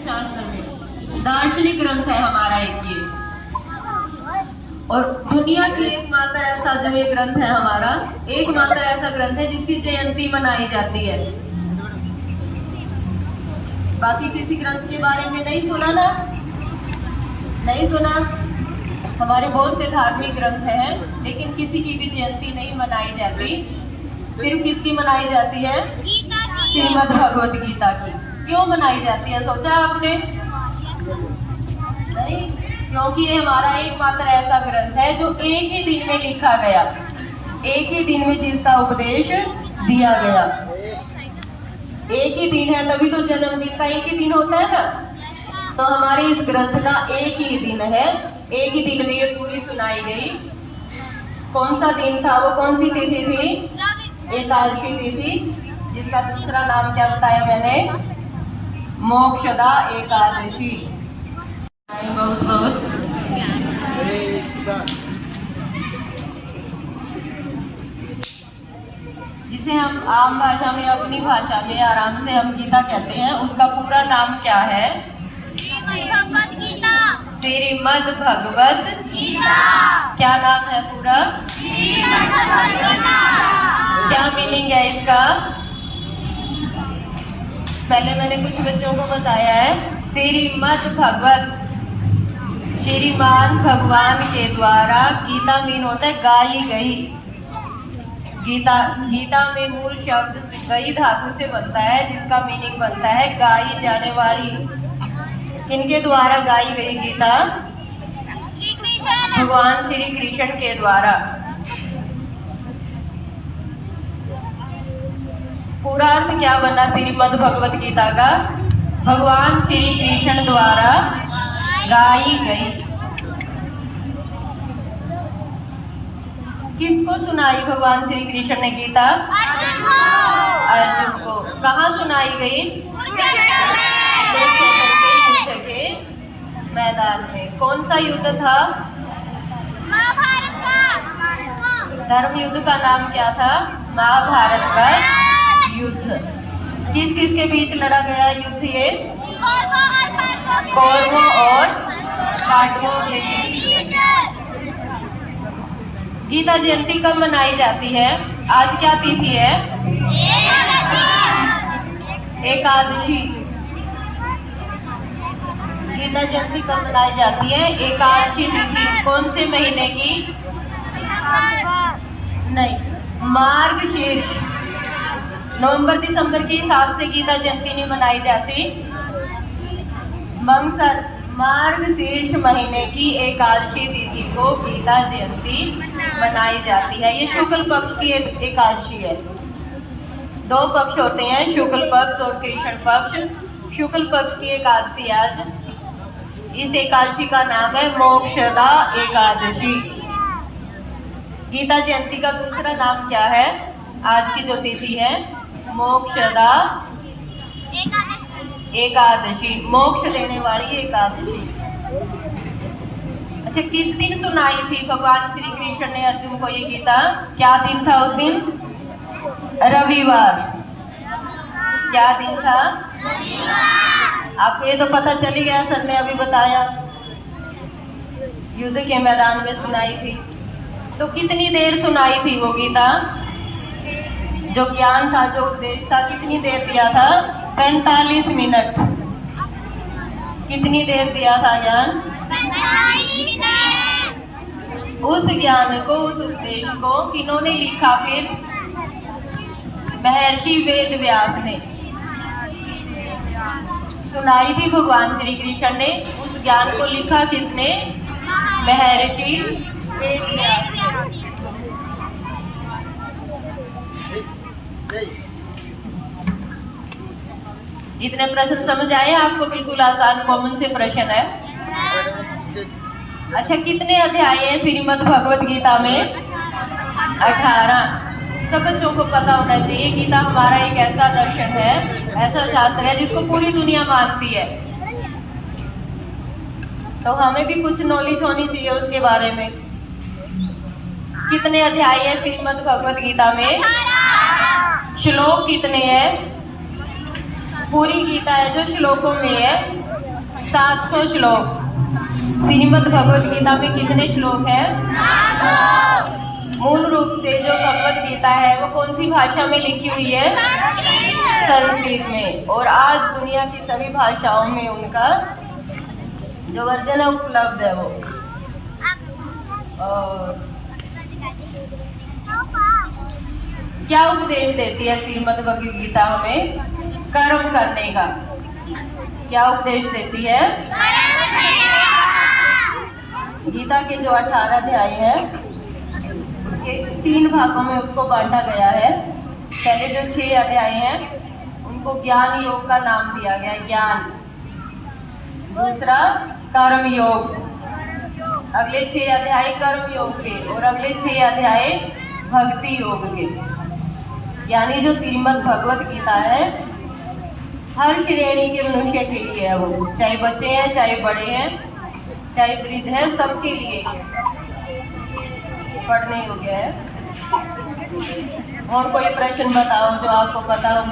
शास्त्र में दार्शनिक ग्रंथ है हमारा एक ये, और दुनिया की एकमात्र ऐसा जो ये ग्रंथ है हमारा, एकमात्र ऐसा ग्रंथ है जिसकी जयंती मनाई जाती है। बाकी किसी ग्रंथ के बारे में नहीं सुना ना, नहीं सुना। हमारे बहुत से धार्मिक ग्रंथ हैं, लेकिन किसी की भी जयंती नहीं मनाई जाती। सिर्फ किसकी मनाई जाती है? श्रीमद् भगवत गीता की। क्यों मनाई जाती है, सोचा आपने? नहीं, क्योंकि ये हमारा एकमात्र ऐसा ग्रंथ है जो एक ही दिन में लिखा गया, एक ही दिन में जिसका उपदेश दिया गया। एक ही दिन है, तभी तो जन्मदिन का एक ही दिन होता है ना। तो हमारे इस ग्रंथ का एक ही दिन है, एक ही दिन में ये पूरी सुनाई गई। कौन सा दिन था वो? कौन सी तिथि थी? एकादशी तिथि, जिसका दूसरा नाम क्या बताया मैंने? मोक्षदा एकादशी। बहुत बहुत जिसे हम आम भाषा में, अपनी भाषा में आराम से हम गीता कहते हैं, उसका पूरा नाम क्या है? श्रीमद् भगवत गीता। क्या नाम है पूरा? क्या मीनिंग है इसका? पहले मैंने कुछ बच्चों को बताया है। श्रीमद् भगवत, श्रीमान भगवान के द्वारा। गीता मीन होता है गाई गई। गीता, गीता में मूल शब्द गई धातु से बनता है, जिसका मीनिंग बनता है गाई जाने वाली। किनके द्वारा गाई गई गीता? भगवान श्री कृष्ण के द्वारा। पूरा अर्थ क्या बना श्रीमद् भगवत गीता का? भगवान श्री कृष्ण द्वारा गाई गई। किसको सुनाई भगवान श्री कृष्ण ने गीता? अर्जुन को। कहाँ सुनाई गई? कुरुक्षेत्र के मैदान में। कौन सा युद्ध था? महाभारत का। धर्म युद्ध का नाम क्या था? महाभारत का युद्ध। किस किस के बीच लड़ा गया युद्ध ये? कौरवों और पांडवों के बीच। गीता जयंती कब मनाई जाती है? आज क्या तिथि है? एकादशी। गीता जयंती कब मनाई जाती है? एकादशी तिथि। कौन से महीने की? नहीं, मार्गशीर्ष। नवंबर दिसंबर के हिसाब से गीता जयंती नहीं मनाई जाती। मार्गशीर्ष महीने की एकादशी तिथि को गीता जयंती मनाई जाती है। ये शुक्ल पक्ष की एकादशी है। दो पक्ष होते हैं, शुक्ल पक्ष और कृष्ण पक्ष। शुक्ल पक्ष की एकादशी आज। इस एकादशी का नाम है मोक्षदा एकादशी। गीता जयंती का दूसरा नाम क्या है? आज की जो तिथि है, मोक्षदा एकादशी, मोक्ष देने वाली एकादशी। अच्छा, किस दिन सुनाई थी भगवान श्री कृष्ण ने अर्जुन को ये गीता? क्या दिन था उस दिन? रविवार। क्या दिन था? आपको ये तो पता चल ही गया, सर ने अभी बताया। युद्ध के मैदान में सुनाई थी। तो कितनी देर सुनाई थी वो गीता? जो ज्ञान था, जो उपदेश था, कितनी देर दिया था? 45 मिनट। कितनी देर दिया था ज्ञान? 45 मिनट। उस ज्ञान को, उस उपदेश को किन्होंने लिखा फिर? महर्षि वेद व्यास ने। सुनाई थी भगवान श्री कृष्ण ने, उस ज्ञान को लिखा किसने? महर्षि वेद व्यास ने। इतने प्रश्न समझ आए आपको? बिल्कुल आसान कॉमन से प्रश्न है। अच्छा, कितने अध्याय है श्रीमद् भगवत गीता में? 18। सब बच्चों को पता होना चाहिए, गीता हमारा एक ऐसा दर्शन है, ऐसा शास्त्र है जिसको पूरी दुनिया मानती है। तो हमें भी कुछ नॉलेज होनी चाहिए उसके बारे में। कितने अध्याय है श्रीमद् भगवत गीता में? श्लोक कितने हैं? पूरी गीता है जो श्लोकों में है 700 श्लोक। श्रीमद् भगवत गीता में कितने श्लोक हैं? 700। मूल रूप से जो भगवत गीता है वो कौन सी भाषा में लिखी हुई है? संस्कृत में। और आज दुनिया की सभी भाषाओं में उनका जो वर्जन है उपलब्ध है वो। और क्या उपदेश देती है श्रीमद् भगवत गीता हमें? कर्म करने का। क्या उपदेश देती है? गीता के जो 18 अध्याय है उसके 3 भागों में उसको बांटा गया है। पहले जो 6 अध्याय हैं उनको ज्ञान योग का नाम दिया गया, ज्ञान। दूसरा कर्म योग, अगले 6 अध्याय कर्म योग के, और अगले 6 अध्याय भक्ति योग के। यानी जो श्रीमद् भगवत गीता है हर श्रेणी के मनुष्य के लिए है वो, चाहे बच्चे हैं, चाहे बड़े हैं, चाहे वृद्ध है, सबके लिए पढ़ने योग्य है। और कोई प्रश्न बताओ जो आपको पता हो मुझे